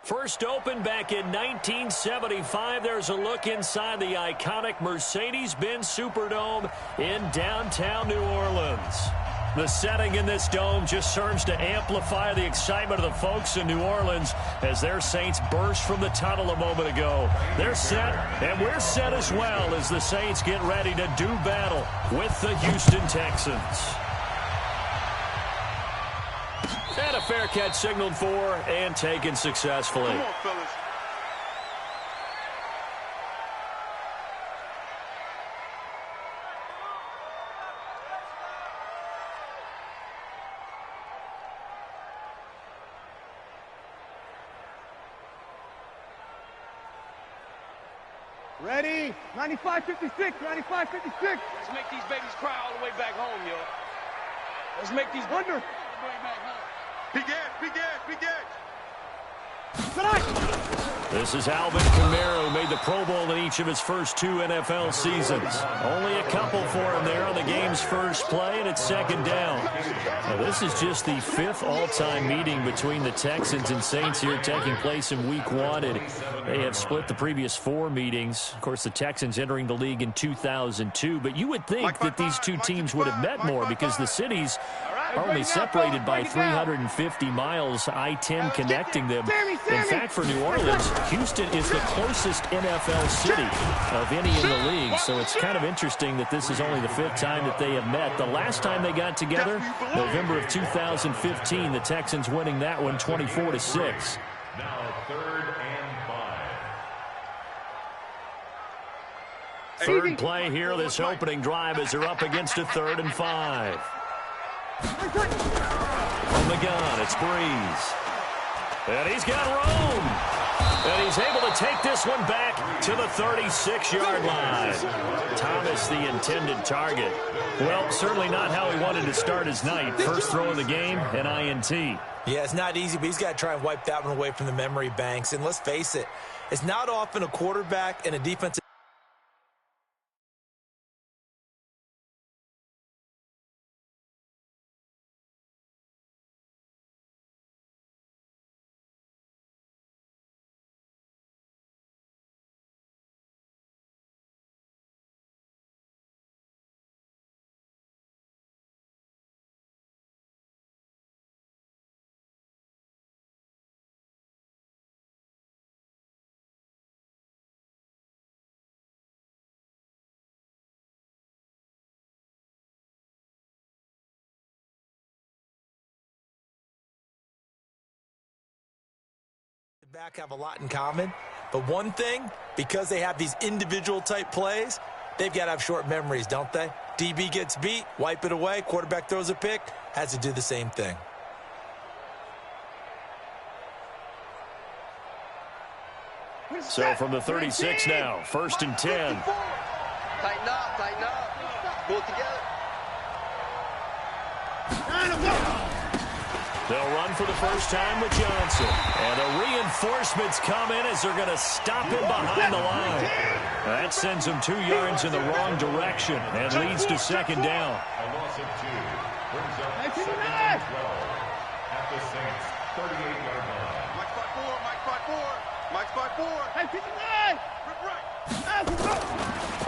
First opened back in 1975. There's a look inside the iconic Mercedes-Benz Superdome in downtown New Orleans. The setting in this dome just serves to amplify the excitement of the folks in New Orleans as their Saints burst from the tunnel a moment ago. They're set, and we're set as well as the Saints get ready to do battle with the Houston Texans. And a fair catch signaled for and taken successfully. Come on, fellas. Ready? 95-56, 95-56. Let's make these babies cry all the way back home, yo. Let's make these Under. all the way back home. Begin. This is Alvin Kamara, who made the Pro Bowl in each of his first 2 NFL seasons. Only a couple for him there on the game's first play, and it's second down. Now, this is just the 5th all-time meeting between the Texans and Saints here taking place in Week 1, and they have split the previous 4 meetings. Of course, the Texans entering the league in 2002, but you would think that these two teams would have met more because the cities are only separated by 350 miles, I-10 connecting them. In fact, for New Orleans, Houston is the closest NFL city of any in the league, so it's kind of interesting that this is only the 5th time that they have met. The last time they got together, November of 2015, the Texans winning that one 24-6. Now 3rd and 5. Third play here, this opening drive as they're up against a 3rd and 5. From the gun, it's Breeze. And he's got room. And he's able to take this one back to the 36-yard line. Thomas, the intended target. Well, certainly not how he wanted to start his night. First throw of the game, an INT. Yeah, it's not easy, but he's got to try and wipe that one away from the memory banks. And let's face it, it's not often a quarterback and a defensive back have a lot in common, but one thing, because they have these individual type plays, they've got to have short memories, don't they? DB gets beat, wipe it away, quarterback throws a pick, has to do the same thing. So from the 36 now, 1st and 10. Tighten up. Pull it together. They'll run for the first time with Johnson. And the reinforcements come in as they're going to stop him behind the line. That sends him 2 yards in the wrong direction and leads to second down. A loss of 2 brings up 2nd and 12 at the Saints' 38-yard line. Mike 5-4.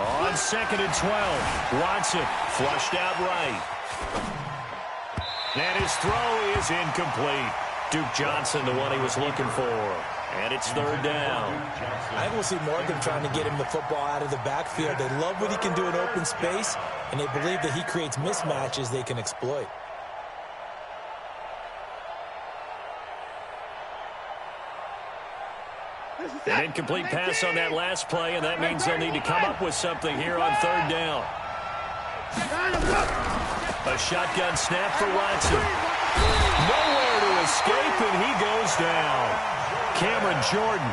On 2nd and 12, Watson flushed out right. And his throw is incomplete. Duke Johnson, the one he was looking for. And it's 3rd down. I think we'll see more of them trying to get him the football out of the backfield. They love what he can do in open space, and they believe that he creates mismatches they can exploit. An incomplete pass on that last play, and that means they'll need to come up with something here on 3rd down. A shotgun snap for Watson. Nowhere to escape, and he goes down. Cameron Jordan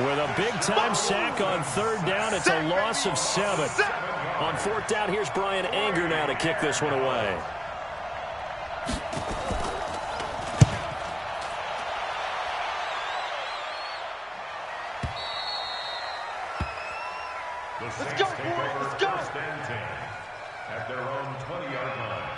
with a big-time sack on 3rd down. It's a loss of 7. On 4th down, here's Brian Anger now to kick this one away. Let's go, boys. Let's go. 1st and 10 at their own 20-yard line.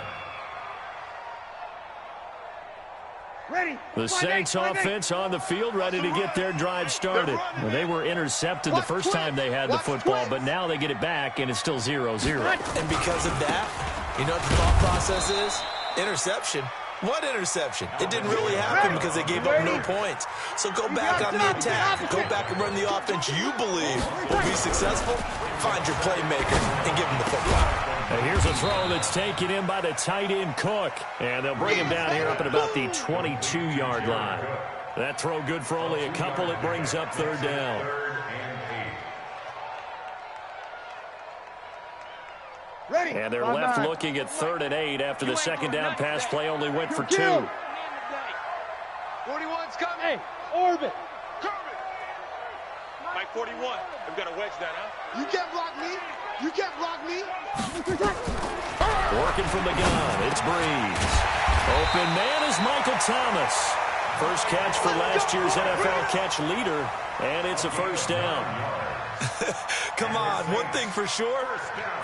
Ready? The Saints offense on the field, ready to get their drive started. Well, they were intercepted the first time they had the football, but now they get it back, and it's still 0-0. And because of that, you know what the thought process is? Interception. What interception? It didn't really happen because they gave up no points. So go back on the attack. Go back and run the offense you believe will be successful. Find your playmaker and give him the football. And here's a throw that's taken in by the tight end Cook. And they'll bring him down here up at about the 22-yard line. That throw good for only a couple. It brings up third down. Ready. And they're left looking at 3rd and 8 after the second down pass play only went for 2. 41's coming. Hey, orbit. Mike 41. We've got to wedge that, huh? You can't block me. You can't block me. Working from the gun, it's Breeze. Open man is Michael Thomas. First catch for last year's NFL catch leader, and it's a first down. Come on, one thing for sure,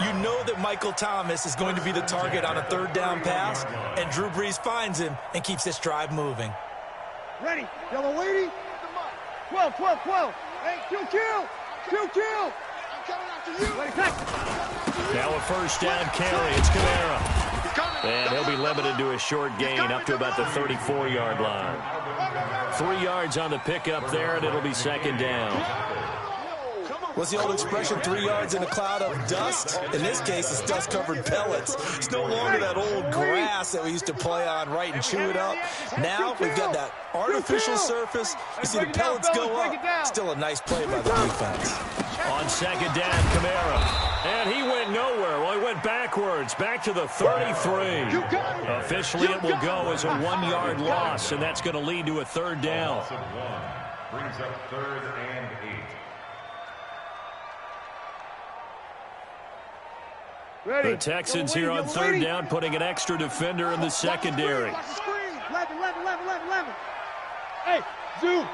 you know that Michael Thomas is going to be the target on a 3rd down pass, and Drew Brees finds him and keeps this drive moving. Ready. Yellow lady. 12, 12, 12. Hey, Q. 2 kill. I'm coming after you. Ready, take. Now a first down carry. It's Kamara. And he'll be limited to a short gain up to about the 34-yard line. 3 yards on the pickup there, and it'll be second down. What's the old expression, 3 yards in a cloud of dust? In this case, it's dust-covered pellets. It's no longer that old grass that we used to play on, right, and chew it up. Now we've got that artificial surface. You see the pellets go up. Still a nice play by the defense. On second down, Kamara. And he went nowhere. Well, he went backwards, back to the 33. Officially, it will go as a 1-yard loss, and that's going to lead to a 3rd down. Brings up 3rd and 8. Ready. The Texans here on 3rd down, putting an extra defender in the secondary. 11. Hey, zoom.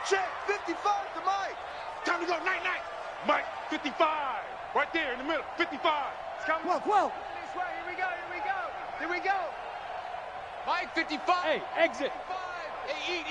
Check 55 to Mike. Time to go night-night. Mike 55. Right there in the middle. 55. It's coming. 12. This way. Here we go. Mike 55. Hey, exit. 55. Hey, eat.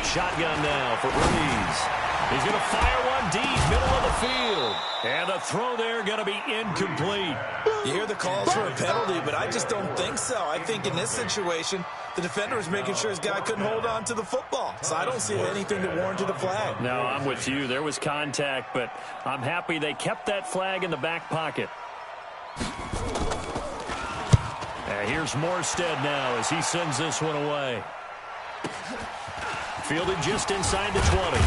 Shotgun now for Breeze. He's going to fire one deep, middle of the field. And the throw there going to be incomplete. You hear the calls for a penalty, but I just don't think so. I think in this situation, the defender was making sure his guy couldn't hold on to the football. So I don't see anything that warranted a flag. No, I'm with you. There was contact, but I'm happy they kept that flag in the back pocket. And here's Morstead now as he sends this one away. Fielded just inside the 20.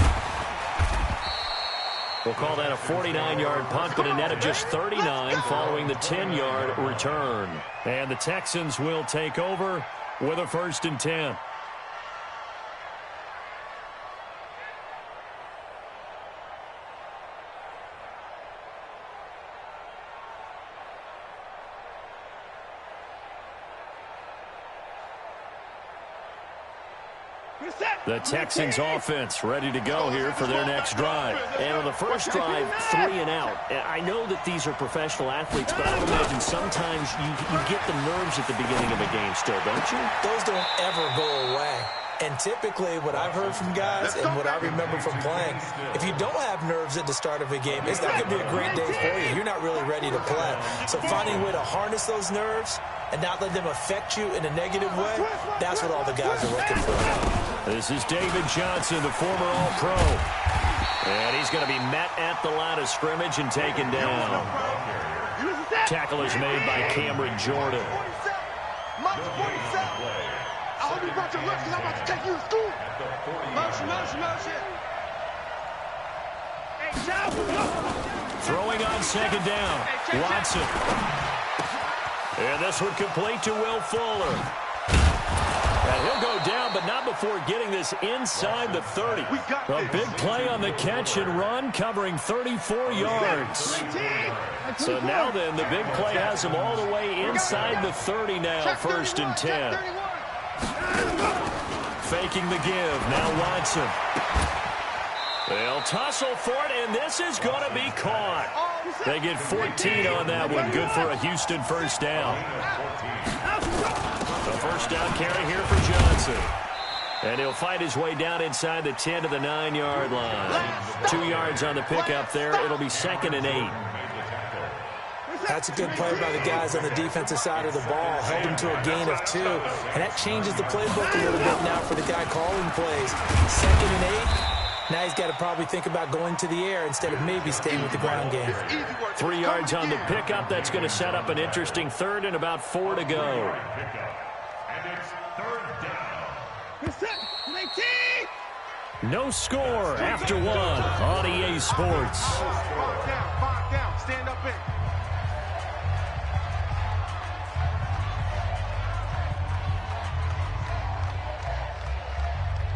We'll call that a 49-yard punt, but a net of just 39 following the 10-yard return. And the Texans will take over with a 1st and 10. The Texans offense ready to go here for their next drive. And on the first drive, 3 and out. I know that these are professional athletes, but I would imagine sometimes you get the nerves at the beginning of a game still, don't you? Those don't ever go away. And typically what I've heard from guys and what I remember from playing, if you don't have nerves at the start of a game, it's not going to be a great day for you. You're not really ready to play. So finding a way to harness those nerves and not let them affect you in a negative way, that's what all the guys are looking for. This is David Johnson, the former All-Pro. And he's going to be met at the line of scrimmage and taken down. Tackle is made by Cameron Jordan. Mike 47. I hope you brought your lunch because I'm about to take you to school. Motion. Hey, Throwing on second down, Watson. And this one complete to Will Fuller. And he'll go down, but not before getting this inside the 30. A big play on the catch and run, covering 34 yards. So now then, the big play has him all the way inside the 30 now, 1st and 10. Faking the give, now Watson. They'll tussle for it, and this is going to be caught. They get 14 on that one. Good for a Houston first down. The first down carry here for Johnson. And he'll find his way down inside the 10 to the 9-yard line. 2 yards on the pickup there. It'll be 2nd and 8. That's a good play by the guys on the defensive side of the ball. Held him to a gain of 2. And that changes the playbook a little bit now for the guy calling plays. 2nd and 8. Now he's got to probably think about going to the air instead of maybe staying with the ground game. 3 yards on the pickup. That's going to set up an interesting 3rd and about 4 to go. And it's 3rd down. No score after 1 on EA Sports. 5 down, stand up in.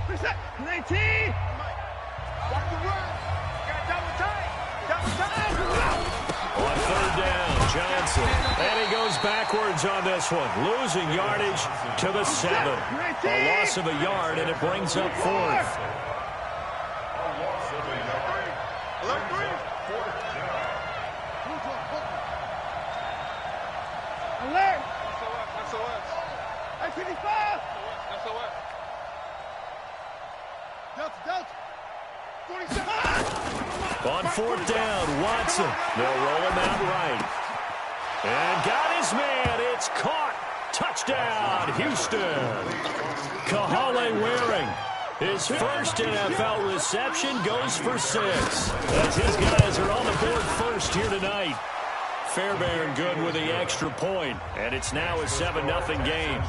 Reset, 19. Watch the run. Got double tight. On 3rd down, Johnson. And he goes backwards on this one. Losing yardage to the 7. A loss of a yard, and it brings up 4th. Alert. SOS. I-55. SOS. Delta. 47. On 4th down, Watson. They'll roll him out right. And got his man. It's caught. Touchdown, Houston. Kahale Waring. His first NFL reception goes for 6. As his guys are on the board first here tonight. Fairbairn good with the extra point. And it's now a 7-0 game.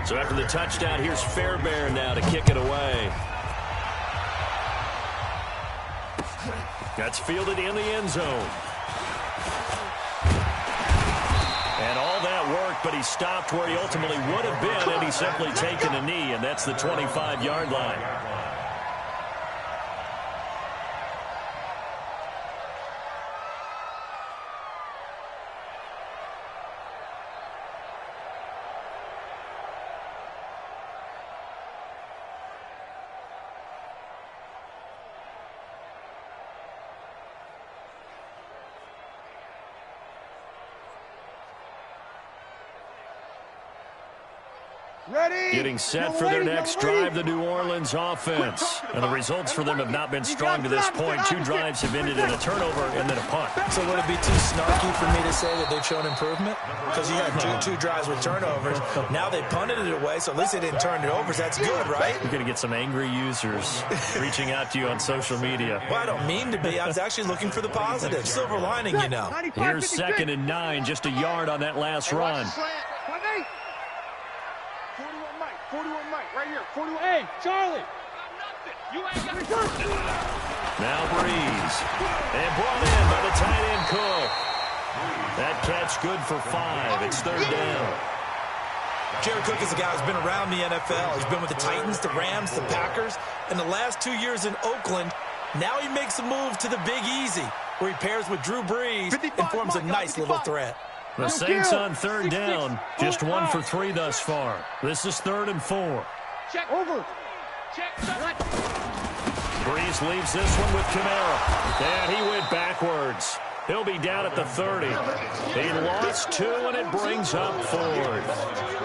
So after the touchdown, here's Fairbairn now to kick it away. That's fielded in the end zone. And all that work, but he stopped where he ultimately would have been, and he's simply taken a knee, and that's the 25-yard line. Ready. Getting set for their next drive, the New Orleans offense. And the results for them have not been strong to this point. 2 drives have ended in a turnover and then a punt. So would it be too snarky for me to say that they've shown improvement? Because you had two drives with turnovers. Now they punted it away, so at least they didn't turn it over. So that's good, right? You're going to get some angry users reaching out to you on social media. Well, I don't mean to be. I was actually looking for the positive. Silver lining, you know. Here's 2nd and 9, just a yard on that last run. 41 Mike, right here. 41. Hey, Charlie. You ain't got nothing. Now Breeze. And brought in by the tight end Cook. That catch good for 5. It's 3rd down. Jared Cook is a guy who's been around the NFL. He's been with the Titans, the Rams, the Packers. And the last 2 years in Oakland, now he makes a move to the Big Easy, where he pairs with Drew Brees and forms a nice little threat. The Saints on 3rd down, just 1 for 3 thus far. This is 3rd and 4. Check. Over. Check. Breeze leaves this one with Kamara. And he went backwards. He'll be down at the 30. He lost 2, and it brings up 4th.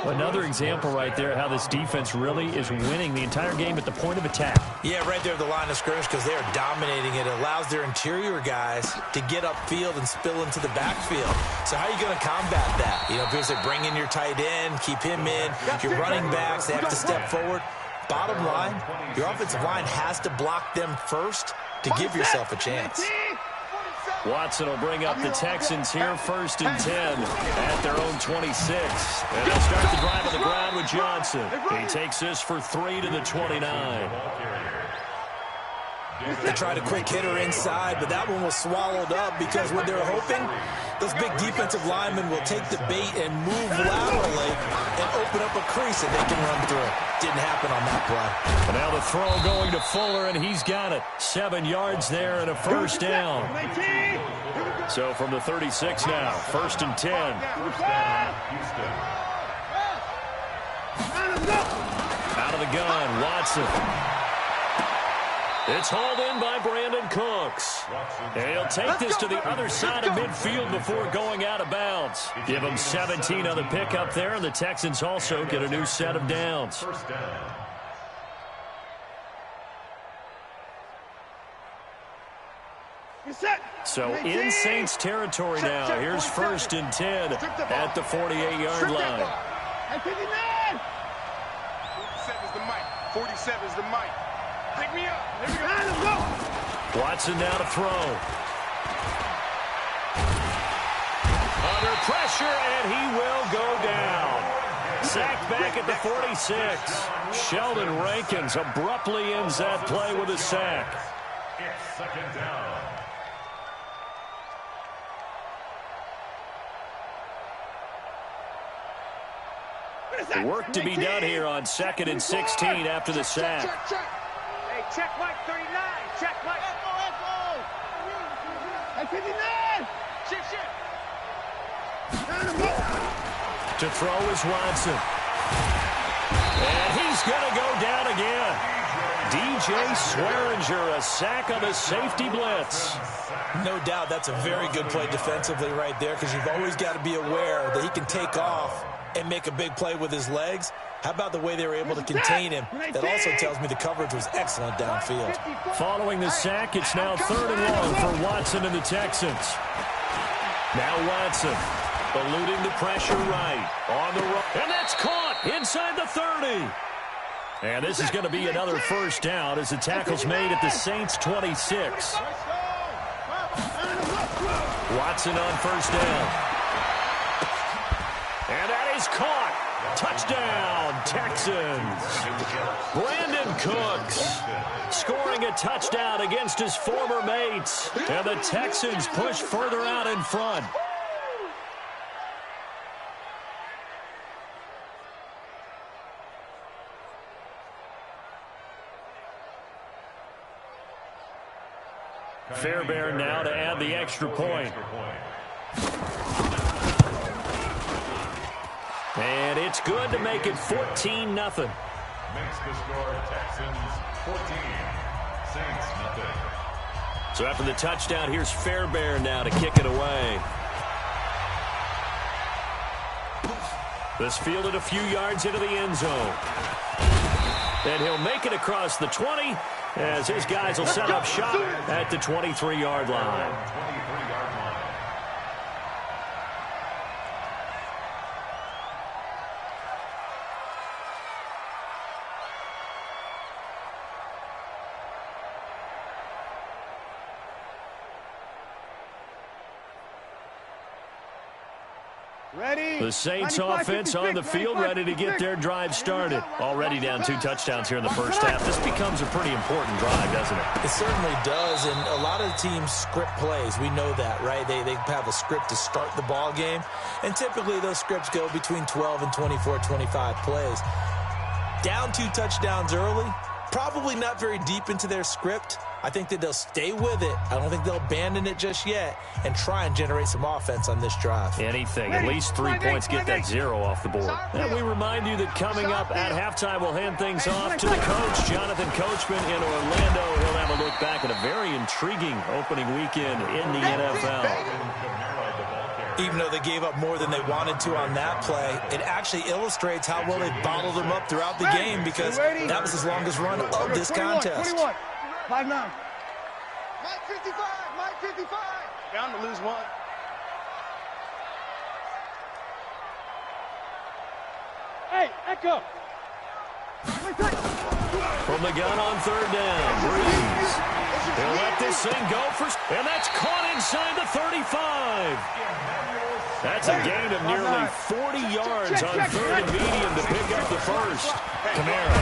Another example right there how this defense really is winning the entire game at the point of attack. Yeah, right there at the line of scrimmage because they are dominating it. It allows their interior guys to get upfield and spill into the backfield. So how are you going to combat that? You know, because they bring in your tight end, keep him in. Your running backs, they have to step forward. Bottom line, your offensive line has to block them first to give yourself a chance. Watson will bring up the Texans here, 1st and 10 at their own 26. And they'll start the drive on the ground with Johnson. He takes this for 3 to the 29. They tried a quick hitter inside, but that one was swallowed up because what they're hoping, those big defensive linemen will take the bait and move laterally and open up a crease and they can run through. Didn't happen on that play. And now the throw going to Fuller, and he's got it. 7 yards there and a 1st down. So from the 36 now, 1st and 10. Out of the gun, Watson. It's hauled in by Brandon Cooks. And he'll take this to the other side of midfield before going out of bounds. Give him 17 on the pickup there, and the Texans also get a new set of downs. First down. So in Saints territory now. Here's 1st and 10 at the 48-yard line. 59! 47's the mic. 47's the mic. Pick me up. Here we go. Let's go. Watson now to throw. Under pressure, and he will go down. Sacked back at the 46. Sheldon Rankins abruptly ends that play with a sack. It's 2nd down. Work to be done here on 2nd and 16 after the sack. Hey, check Mike 39. Check Mike. Echo. 59! Shit. To throw is Watson. And he's going to go down again. DJ Swearinger, a sack on the safety blitz. No doubt that's a very good play defensively right there, because you've always got to be aware that he can take off and make a big play with his legs. How about the way they were able to contain him? That also tells me the coverage was excellent downfield. Following the sack, it's now 3rd and long for Watson and the Texans. Now Watson eluding the pressure right on the run. And that's caught inside the 30. And this is going to be another 1st down as the tackle's made at the Saints 26. Watson on 1st down. And that is caught. Touchdown, Texans. Brandon Cooks scoring a touchdown against his former mates. And the Texans push further out in front. Fairbairn now to add the extra point. And it's good to make it 14-0. Makes the score Texans 14, Saints nothing. So after the touchdown, here's Fairbairn now to kick it away. This fielded a few yards into the end zone. And he'll make it across the 20 as his guys will set up shop at the 23-yard line. 23-yard line. Ready? The Saints offense on the field, ready to get their drive started. Already down 2 touchdowns here in the first half. This becomes a pretty important drive, doesn't it? It certainly does, and a lot of the teams script plays. We know that, right? They have a script to start the ball game, and typically those scripts go between 12 and 24, 25 plays. Down 2 touchdowns early, probably not very deep into their script. I think that they'll stay with it. I don't think they'll abandon it just yet and try and generate some offense on this drive. Anything. At least 3 points, get that 0 off the board. And we remind you that coming up at halftime, we'll hand things off to the coach, Jonathan Coachman in Orlando. He'll have a look back at a very intriguing opening weekend in the NFL. Even though they gave up more than they wanted to on that play, it actually illustrates how well they bottled them up throughout the game, because that was his longest run of this contest. 5-9. Mike 55. Mike 55. Bound to lose one. Hey, Echo. From the gun on 3rd down, Breeze. He'll let this thing go and that's caught inside the 35. That's a gain of nearly 40 yards on 3rd and medium to pick up the first. Kamara.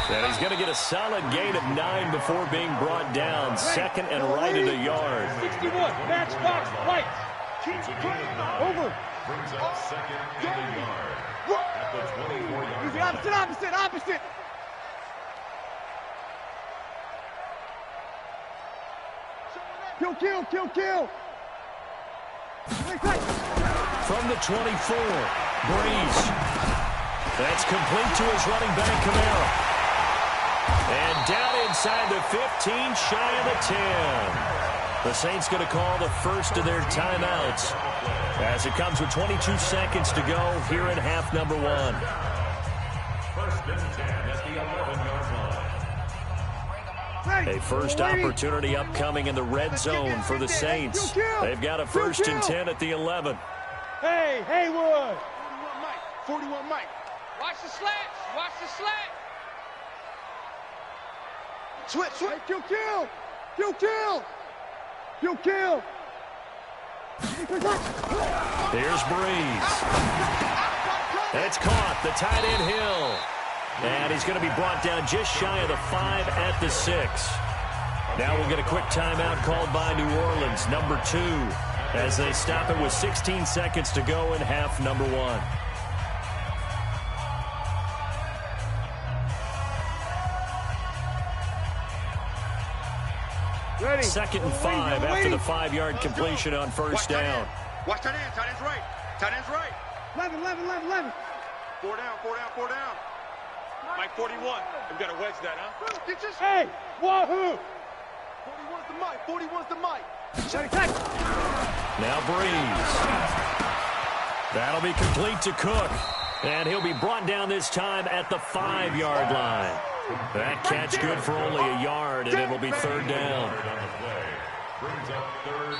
And he's going to get a solid gain of 9 before being brought down. 2nd and right at a yard. 61, match box, right. Over. Brings up 2nd and a yard at the 24-yard line. Opposite. Kill. From the 24, Breeze. That's complete to his running back, Kamara. And down inside the 15, shy of the 10. The Saints going to call the first of their timeouts as it comes with 22 seconds to go here in half number 1. First and 10 at the 11-yard line. A first opportunity upcoming in the red zone for the Saints. They've got a first and 10 at the 11. Hey, Haywood. 41 Mike. Watch the slants. Watch the slant. Switch. Hey, kill. Here's Breeze. It's caught. The tight end Hill. And he's going to be brought down just shy of the 5 at the 6. Now we'll get a quick timeout called by New Orleans, number 2, as they stop it with 16 seconds to go in half number 1. Ready. Second and 5 after the 5-yard completion on first down. Watch tight end. Tight end's right. 11. 4 down. Mike 41. We've got to wedge that, huh? Hey, wahoo. 41's the Mike. Now Breeze. That'll be complete to Cook. And he'll be brought down this time at the 5-yard line. That catch good for only a yard, and it'll be third down.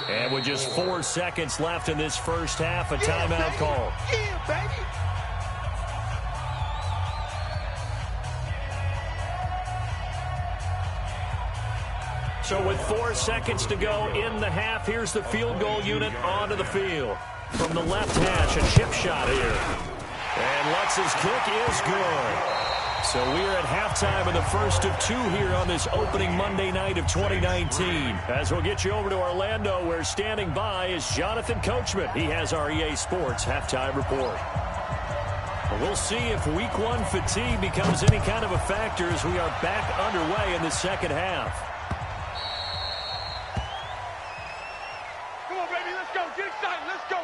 And with just 4 seconds left in this first half, a timeout call. Yeah, baby. So with 4 seconds to go in the half, here's the field goal unit onto the field. From the left hash, a chip shot here. And Lutz's kick is good. So we're at halftime in the first of 2 here on this opening Monday night of 2019. As we'll get you over to Orlando, where standing by is Jonathan Coachman. He has our EA Sports halftime report. We'll see if week 1 fatigue becomes any kind of a factor as we are back underway in the second half. Come on, baby, let's go. Get excited. Let's go.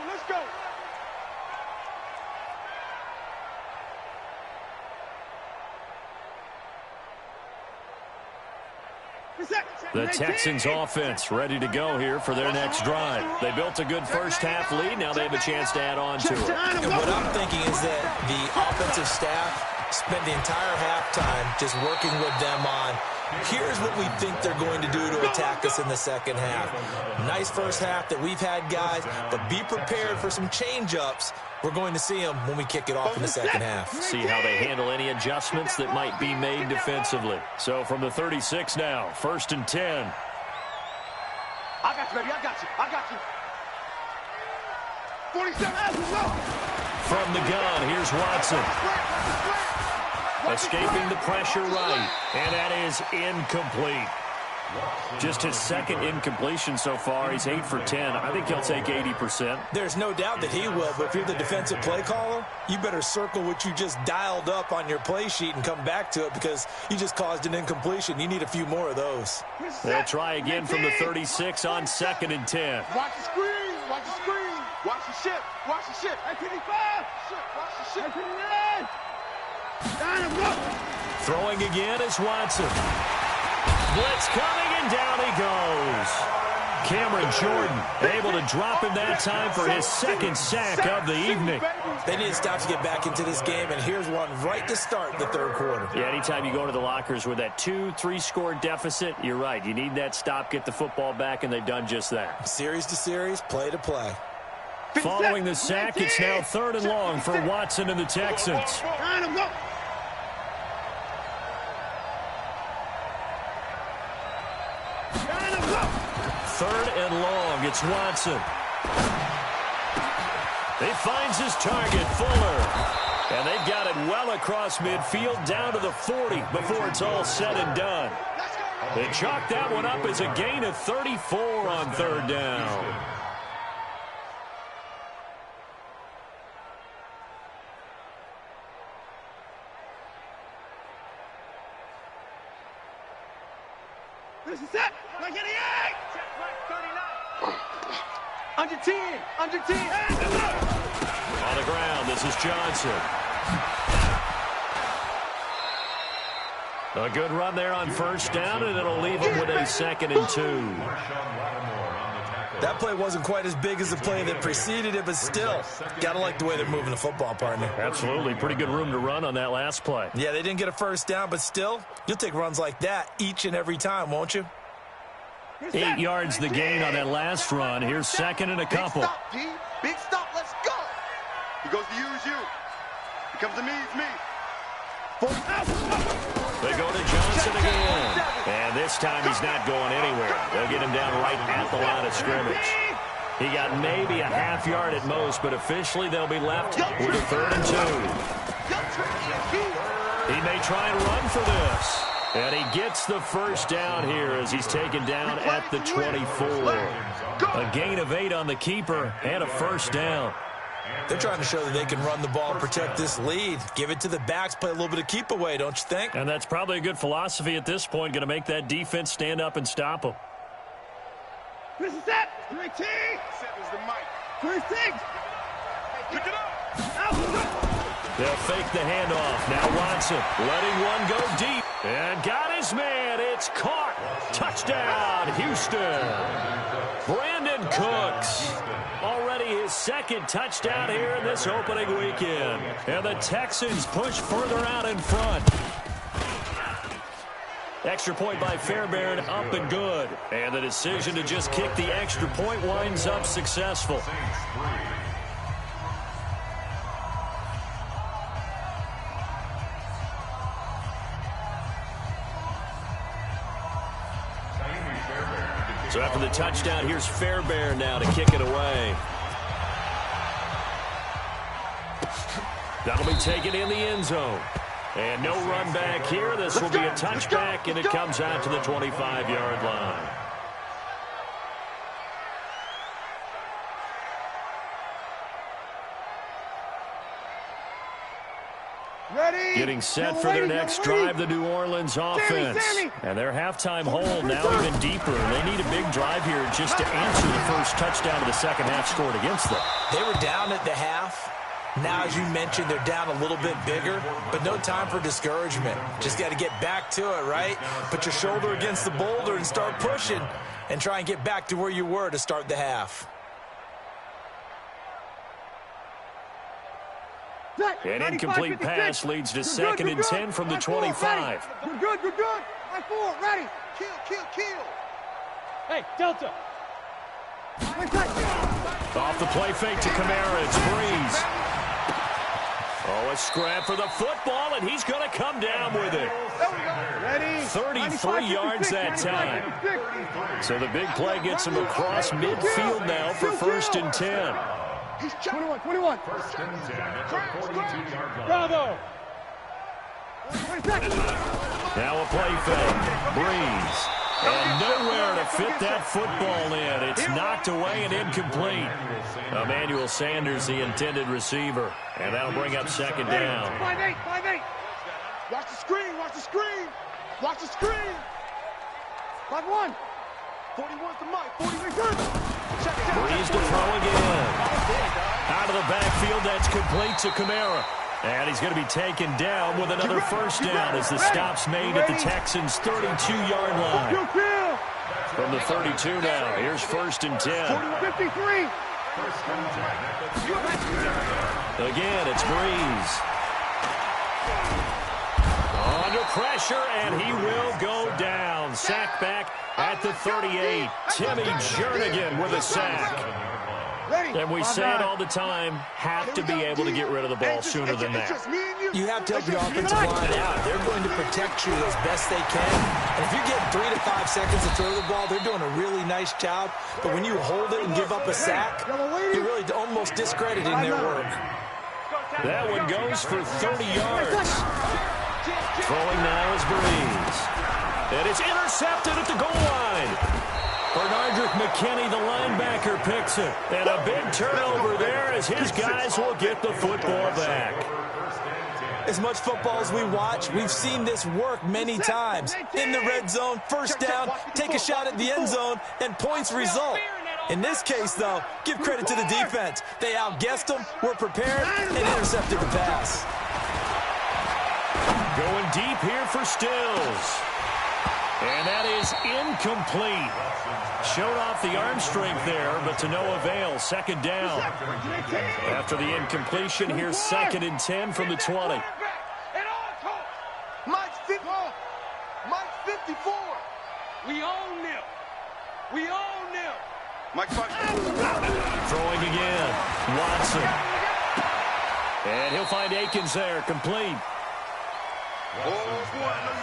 The Texans offense ready to go here for their next drive. They built a good first half lead. Now they have a chance to add on to it. And what I'm thinking is that the offensive staff spent the entire halftime just working with them on, here's what we think they're going to do to attack us in the second half. Nice first half that we've had, guys, but be prepared for some change-ups. We're going to see them when we kick it off in the second half. See how they handle any adjustments that might be made defensively. So from the 36 now, first and 10. I got you, baby. I got you. 47. From the gun, here's Watson. Escaping the pressure right, and that is incomplete. Just his second incompletion so far. He's 8 for 10. I think he'll take 80%. There's no doubt that he will, but if you're the defensive play caller, you better circle what you just dialed up on your play sheet and come back to it because you just caused an incompletion. You need a few more of those. They'll try again from the 36 on second and 10. Watch the screen. Watch the ship. Watch the ship. Hey, 55. Watch the ship. Hey, 59. Down and go. Throwing again is Watson. Blitz coming, and down he goes. Cameron Jordan able to drop him that time for his second sack of the evening. They need to stop to get back into this game, and here's one right to start the third quarter. Yeah, anytime you go to the lockers with that 2-3 score deficit, you're right. You need that stop, get the football back, and they've done just that. Series to series, play to play. Following the sack, it's now third and long for Watson and the Texans. Down and go. Third and long, it's Watson. He finds his target, Fuller. And they've got it well across midfield, down to the 40 before it's all said and done. They chalk that one up as a gain of 34 on third down. This is it. Like 88. Under 10. On the ground, this is Johnson. A good run there on first down, and it'll leave them with a 2nd and 2. That play wasn't quite as big as the play that preceded it, but still, got to like the way they're moving the football, partner. Absolutely. Pretty good room to run on that last play. Yeah, they didn't get a first down, but still, you'll take runs like that each and every time, won't you? 8 yards the gain on that last run. Here's 2nd and a couple. Big stop, D. Big stop. Let's go. He goes to use you. He comes to me. It's me. They go to Johnson again. And this time he's not going anywhere. They'll get him down right at the line of scrimmage. He got maybe a half yard at most, but officially they'll be left with a 3rd and 2. He may try and run for this. And he gets the first down here as he's taken down at the 24. A gain of 8 on the keeper and a first down. They're trying to show that they can run the ball and protect this lead. Give it to the backs, play a little bit of keep away, don't you think? And that's probably a good philosophy at this point, going to make that defense stand up and stop them. This is set. 3 T. 7's the mic. 3-6. Pick it up. They'll fake the handoff. Now Watson letting one go deep. And got his man. It's caught. Touchdown, Houston. Brandon Cooks. Already his 2nd touchdown here in this opening weekend. And the Texans push further out in front. Extra point by Fairbairn, up and good. And the decision to just kick the extra point winds up successful. So after the touchdown, here's Fairbairn now to kick it away. That'll be taken in the end zone. And no run back here. This will be a touchback, and it comes out to the 25-yard line. Ready. Getting set for their next drive, the New Orleans offense. And their halftime hold now even deeper. They need a big drive here just to answer the first touchdown of the second half scored against them. They were down at the half. Now, as you mentioned, they're down a little bit bigger, but no time for discouragement. Just got to get back to it, right? Put your shoulder against the boulder and start pushing and try and get back to where you were to start the half. An incomplete pass leads to 2nd and 10 from the 25. Good, good, good, good. Line 4, ready. Kill, kill, kill. Hey, Delta. Off the play fake to Kamara, it's Breeze. Oh, a scrap for the football, and he's going to come down with it. Ready. 33 yards that time. So the big play gets him across midfield now for 1st and 10. He's 21. First and 10 at the 42-yard line. Bravo. Now a play fake. Breeze. And nowhere to fit that football in. It's knocked away and incomplete. Emmanuel Sanders, the intended receiver. And that'll bring up 2nd down. 5-8, 5-8. Watch the screen, watch the screen. Watch the screen. 5-1. 41's the mic. 43. Breeze to throw again. Out of the backfield, that's complete to Kamara. And he's going to be taken down with another first down as the stop's made at the Texans' 32-yard line. From the 32 now, here's 1st and 10. 53. Again, it's Breeze. Under pressure, and he will go down. Sack back at the 38. Timmy Jernigan with a sack. And we say it all the time, have to be able to get rid of the ball sooner than that. You have to help your offensive line out. They're going to protect you as best they can. And if you're getting 3 to 5 seconds to throw the ball, they're doing a really nice job. But when you hold it and give up a sack, you're really almost discrediting their work. That one goes for 30 yards. Throwing now is Breeze. And it's intercepted at the goal line. Bernardrick McKinney, the linebacker, picks it. And a big turnover there as his guys will get the football back. As much football as we watch, we've seen this work many times. In the red zone, first down, take a shot at the end zone, and points result. In this case, though, give credit to the defense. They outguessed them, were prepared, and intercepted the pass. Going deep here for Stills. And that is incomplete. Showed off the arm strength there, but to no avail. Second down. After the incompletion, here's 2nd and 10 from the 20. Mike's 54. We own them. We own them. Mike 5. Throwing again. Watson. And he'll find Akins there, complete.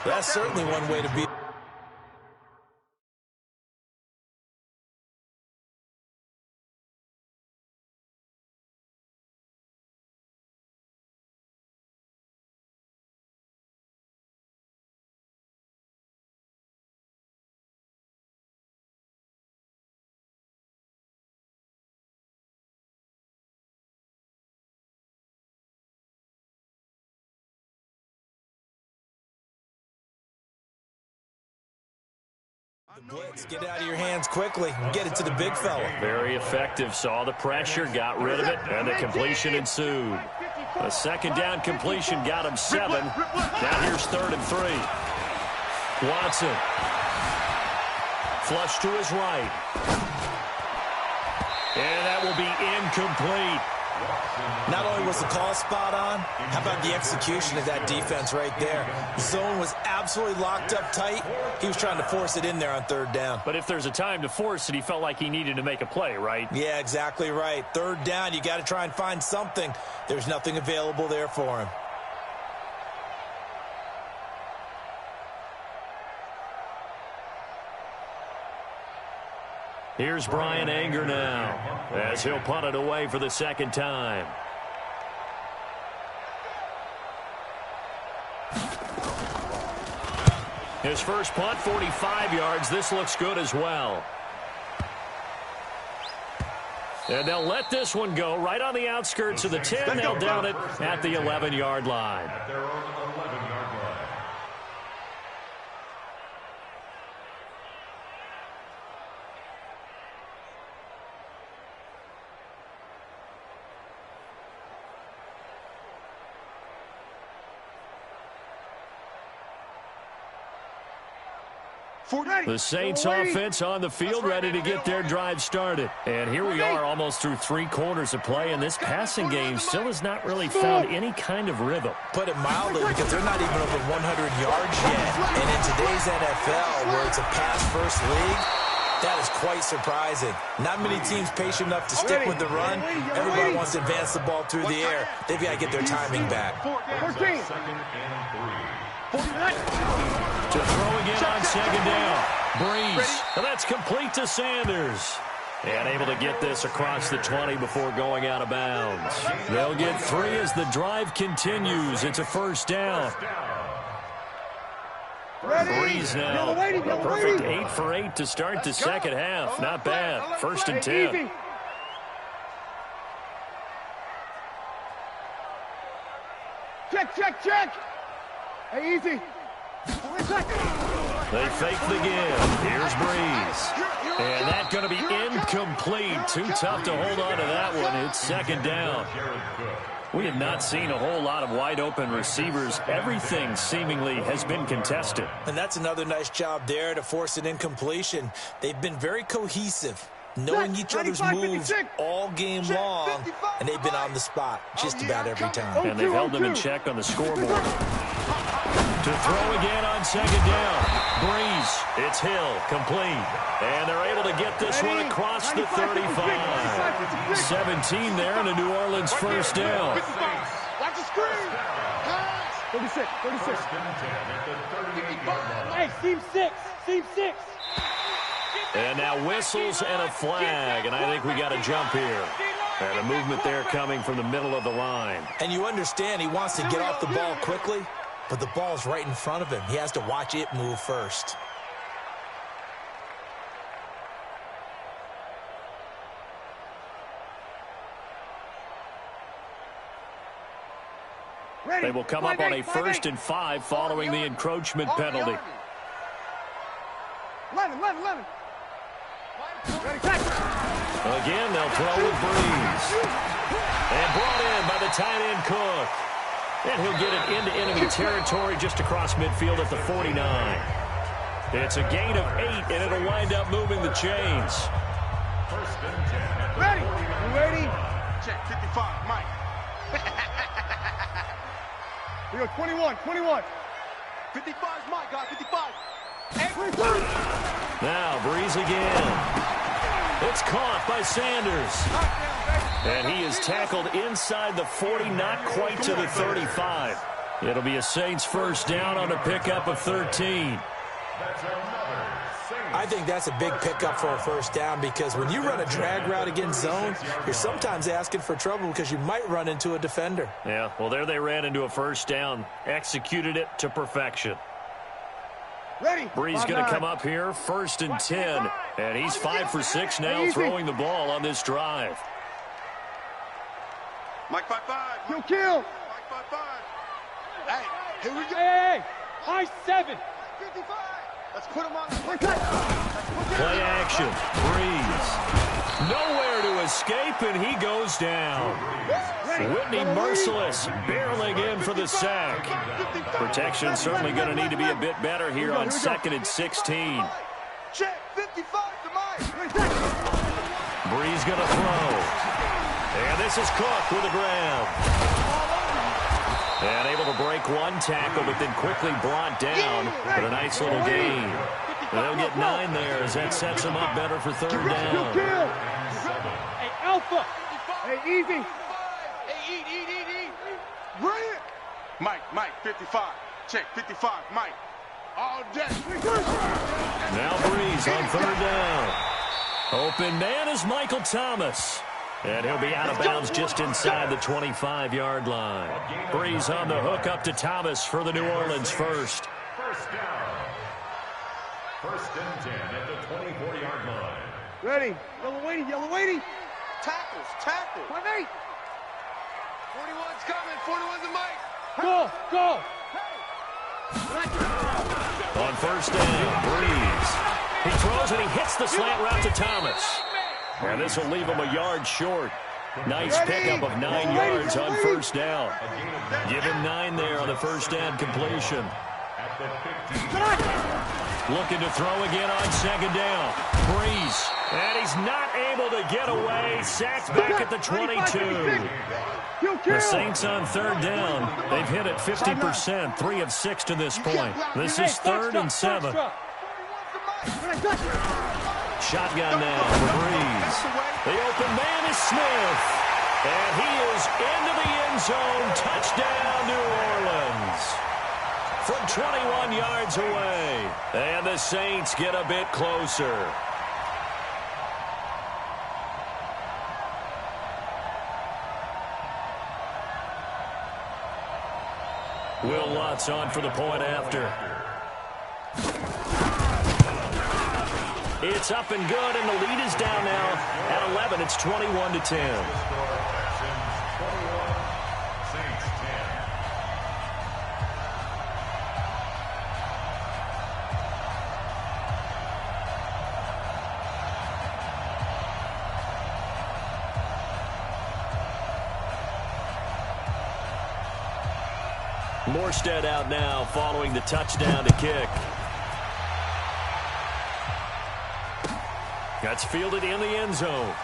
That's certainly one way to beat. The blitz, get it out of your hands quickly and get it to the big fella. Very effective. Saw the pressure, got rid of it, and the completion ensued. A second down completion got him 7. Now here's 3rd and 3. Watson. Flush to his right. And that will be incomplete. Not only was the call spot on, how about the execution of that defense right there? The zone was absolutely locked up tight. He was trying to force it in there on 3rd down. But if there's a time to force it, he felt like he needed to make a play, right? Yeah, exactly right. 3rd down, you got to try and find something. There's nothing available there for him. Here's Brian Anger now, as he'll punt it away for the 2nd time. His first punt, 45 yards. This looks good as well. And they'll let this one go right on the outskirts of the 10. They'll down it at the 11-yard line. At their own 11-yard line. The Saints offense on the field, ready to get their drive started. And here we are almost through 3 quarters of play, and this passing game still has not really found any kind of rhythm. Put it mildly, because they're not even over 100 yards yet. And in today's NFL, where it's a pass-first league, that is quite surprising. Not many teams patient enough to stick with the run. Everybody wants to advance the ball through the air. They've got to get their timing back. 14. 49. To throw again on 2nd down. Breeze. And that's complete to Sanders. And able to get this across the 20 before going out of bounds. They'll get 3 as the drive continues. It's a 1st down. Breeze now. A perfect 8 for 8 to start the 2nd half. Not bad. 1st and 10. Check. Hey, easy. They fake the give. Here's Breeze. And that's going to be incomplete. Too tough to hold on to that one. It's 2nd down. We have not seen a whole lot of wide-open receivers. Everything seemingly has been contested. And that's another nice job there to force an incompletion. They've been very cohesive, knowing each other's moves all game long, and they've been on the spot just about every time. And they've held them in check on the scoreboard. To throw again on 2nd down. Breeze. It's Hill. Complete. And they're able to get this one across the 35. 17 there and a New Orleans 1st down. Watch the screen. 36. Hey, team 6. And now whistles and a flag. And I think we got a jump here. And a movement there coming from the middle of the line. And you understand he wants to get off the ball quickly, but the ball's right in front of him. He has to watch it move first. They will come up on a 1st and 5 following the encroachment penalty. 11. Again, they'll throw with Breeze. And brought in by the tight end Cook. And he'll get it into enemy territory just across midfield at the 49. It's a gain of 8, and it'll wind up moving the chains. Ready? You ready? Check, 55, Mike. We go 21, 21. 55's Mike, guys, 55. Now, Breeze again. It's caught by Sanders. And he is tackled inside the 40, not quite to the 35. It'll be a Saints first down on a pickup of 13. I think that's a big pickup for a first down because when you run a drag route against zone, you're sometimes asking for trouble because you might run into a defender. Yeah, well, there they ran into a first down, executed it to perfection. Ready? Breeze going to come up here, 1st and 10, and he's 5 for 6 now throwing the ball on this drive. Mike 5-5. Kill, kill. Mike 5-5. Hey, here we go. Hey, high 7. 55. Let's put him on. Play action. Breeze. Nowhere to escape, and he goes down. Whitney Merciless barreling in for the sack. Protection certainly going to need to be a bit better here on 2nd and 16. Check, 55 to Mike. Breeze going to throw. And this is Cook with a grab. And able to break one tackle, but then quickly brought down for a nice little gain. They'll get 9 there as that sets them up better for 3rd down. Hey, Alpha. Hey, easy. Hey, eat. Bring it. Mike, 55. Check, 55, Mike. All day. Now Breeze on 3rd down. Open man is Michael Thomas. And he'll be out of bounds just inside the 25-yard line. Breeze on the hook up to Thomas for the New Orleans first. First down. 1st and 10 at the 24-yard line. Ready? Yellow weighty. Tackles. 5-8. 41's coming. 41's a Mike. Go. On 1st down, Breeze. He throws and he hits the slant route to Thomas. And this will leave him a yard short. Nice pickup of 9 yards on 1st down. Give him 9 there on the 1st down completion. Looking to throw again on 2nd down. Breeze. And he's not able to get away. Sacked back at the 22. The Saints on 3rd down. They've hit it 50%, 3 of 6 to this point. This is 3rd and 7. Shotgun now for Breeze. The open man is Smith. And he is into the end zone. Touchdown, New Orleans. From 21 yards away. And the Saints get a bit closer. Will Lutz on for the point after. It's up and good, and the lead is down now at 11. It's 21-10. Morstead out now following the touchdown to kick. That's fielded in the end zone.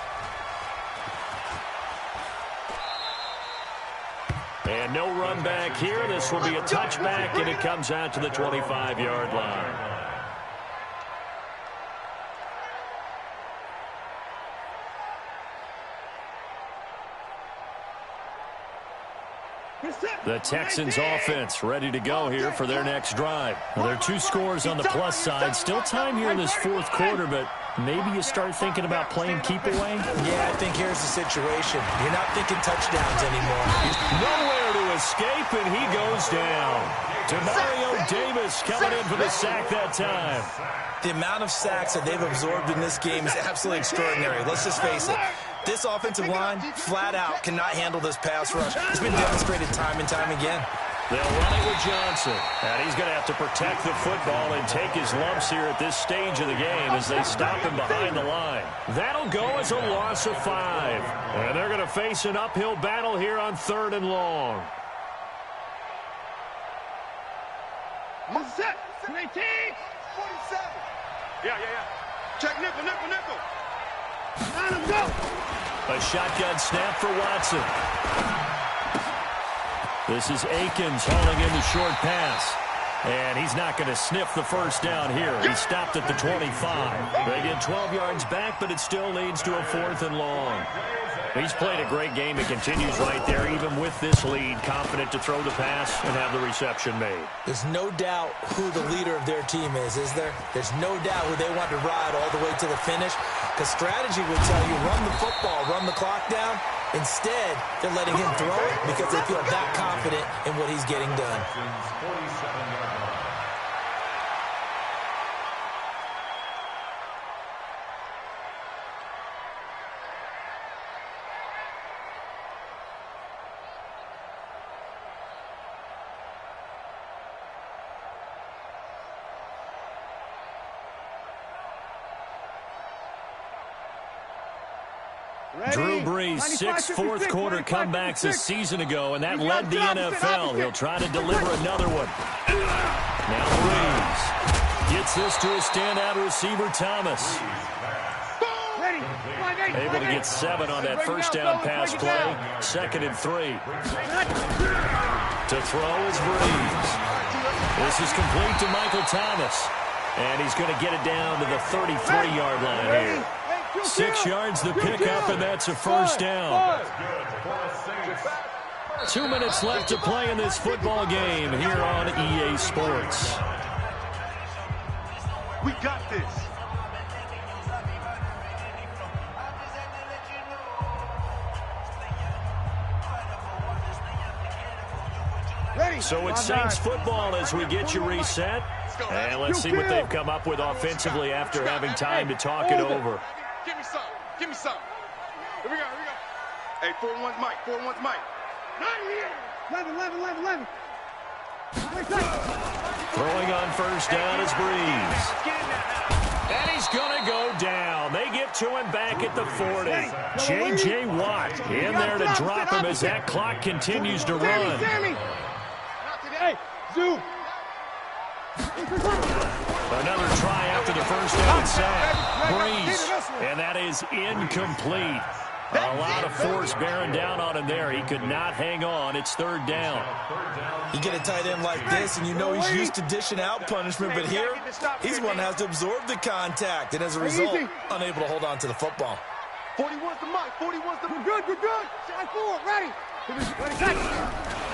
And no run back here. This will be a touchback, and it comes out to the 25-yard line. The Texans offense ready to go here for their next drive. Well, there are 2 scores on the plus side. Still time here in this 4th quarter, but maybe you start thinking about playing keep away? Yeah, I think here's the situation. You're not thinking touchdowns anymore. Nowhere to escape, and he goes down. Demario Davis coming in for the sack that time. The amount of sacks that they've absorbed in this game is absolutely extraordinary. Let's just face it. This offensive line, flat out, cannot handle this pass rush. It's been demonstrated time and time again. They'll run it with Johnson. And he's going to have to protect the football and take his lumps here at this stage of the game as they stop him behind the line. That'll go as a loss of 5. And they're going to face an uphill battle here on 3rd and long. Yeah. Check nickel. Let him go. A shotgun snap for Watson. This is Akins hauling in the short pass. And he's not going to sniff the first down here. He stopped at the 25. They get 12 yards back, but it still leads to a 4th and long. He's played a great game and continues right there, even with this lead, confident to throw the pass and have the reception made. There's no doubt who the leader of their team is there? There's no doubt who they want to ride all the way to the finish. Because strategy would tell you, run the football, run the clock down. Instead, they're letting him throw it because they feel that confident in what he's getting done. Drew Brees, 6 fourth-quarter comebacks a season ago, and that led the NFL. He'll try to deliver another one. Now Brees gets this to a standout receiver, Thomas. Able to get 7 on that first down pass play. 2nd and 3. To throw is Brees. This is complete to Michael Thomas. And he's going to get it down to the 33-yard line here. 6 yards the pickup, and that's a first down. 2 minutes left to play in this football game here on EA Sports. We got this. So it's Saints football as we get you reset. And let's see what they've come up with offensively after having time to talk it over. Give me some. Here we go. Hey, 4-1's Mike. 4-1's Mike. Not here. 11. Throwing on first down is Brees. And he's going to go down. They get to him back at the 40. J.J. Watt in there to drop him as that clock continues to run. Hey, zoom. Another try after the first down sack. Brees, and that is incomplete. A lot of force bearing down on him there. He could not hang on. It's 3rd down. You get a tight end like this, and you know he's used to dishing out punishment, but here, he's the one that has to absorb the contact, and as a result, unable to hold on to the football. 41's the Mike. 41's the... We're good. Side forward, ready.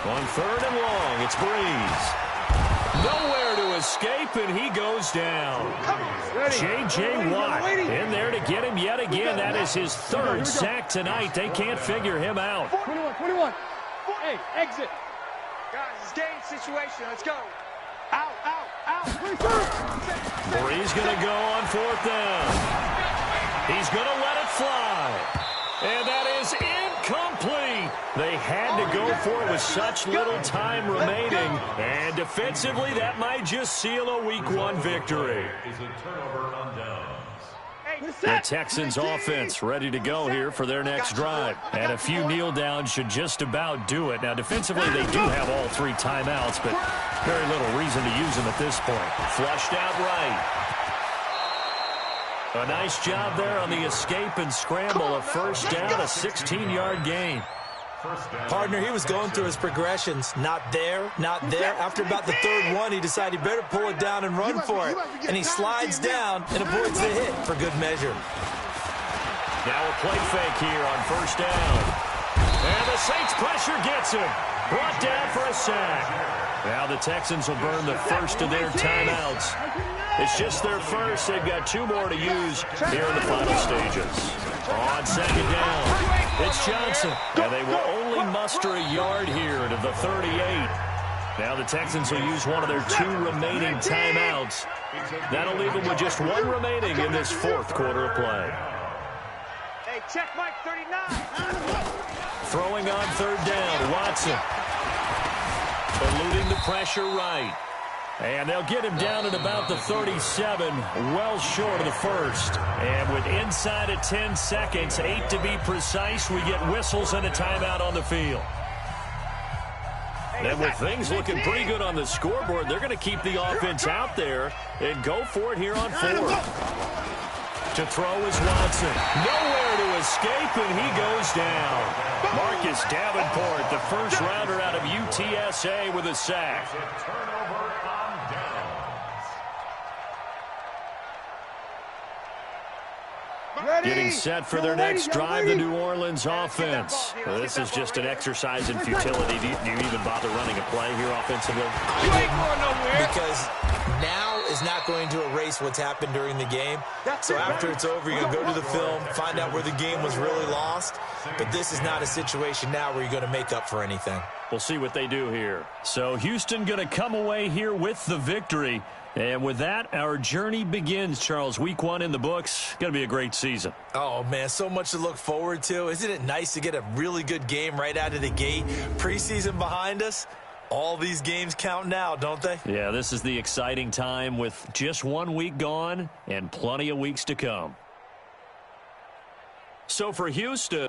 On 3rd and long, it's Brees. Nowhere to escape, and he goes down. J.J. Watt in there to get him yet again. That is his 3rd sack tonight. They can't figure him out. 21. Hey, exit. Guys, it's game situation. Let's go. Out. Brees going to go on 4th down. He's going to let it fly. And that is incomplete. They had to go for it with such little time remaining. And defensively, that might just seal a Week 1 victory. The Texans offense ready to go here for their next drive. And a few kneel downs should just about do it. Now, defensively, they do have all 3 timeouts, but very little reason to use them at this point. Flushed out right. A nice job there on the escape and scramble. A first down, a 16-yard gain. Partner, he was going through his progressions. Not there. After about the 3rd one, he decided he better pull it down and run for it. And he slides down and avoids the hit for good measure. Now a play fake here on first down. And the Saints pressure gets him. Brought down for a sack. Now the Texans will burn the first of their timeouts. It's just their first. They've got 2 more to use here in the final stages. On 2nd down, it's Johnson. And they will only muster a yard here to the 38. Now the Texans will use one of their 2 remaining timeouts. That'll leave them with just 1 remaining in this 4th quarter of play. Hey, check Mike 39. Throwing on 3rd down, Watson. Eluding the pressure right. And they'll get him down at about the 37, well short of the first. And with inside of 10 seconds, 8 to be precise, we get whistles and a timeout on the field. And with things looking pretty good on the scoreboard, they're going to keep the offense out there and go for it here on 4th. To throw is Watson. Nowhere to escape, and he goes down. Marcus Davenport, the first rounder out of UTSA, with a sack. Turnover on downs. Getting set for their next drive, the New Orleans offense. Well, this is just an exercise in futility. Do you even bother running a play here offensively? You ain't going nowhere. Because now is not going to erase what's happened during the game. So after it's over, you're going to go to the film, find out where the game was really lost. But this is not a situation now where you're going to make up for anything. We'll see what they do here. So Houston going to come away here with the victory. And with that, our journey begins, Charles. Week 1 in the books. Going to be a great season. Oh, man, so much to look forward to. Isn't it nice to get a really good game right out of the gate? Preseason behind us. All these games count now, don't they? Yeah, this is the exciting time with just 1 week gone and plenty of weeks to come. So for Houston,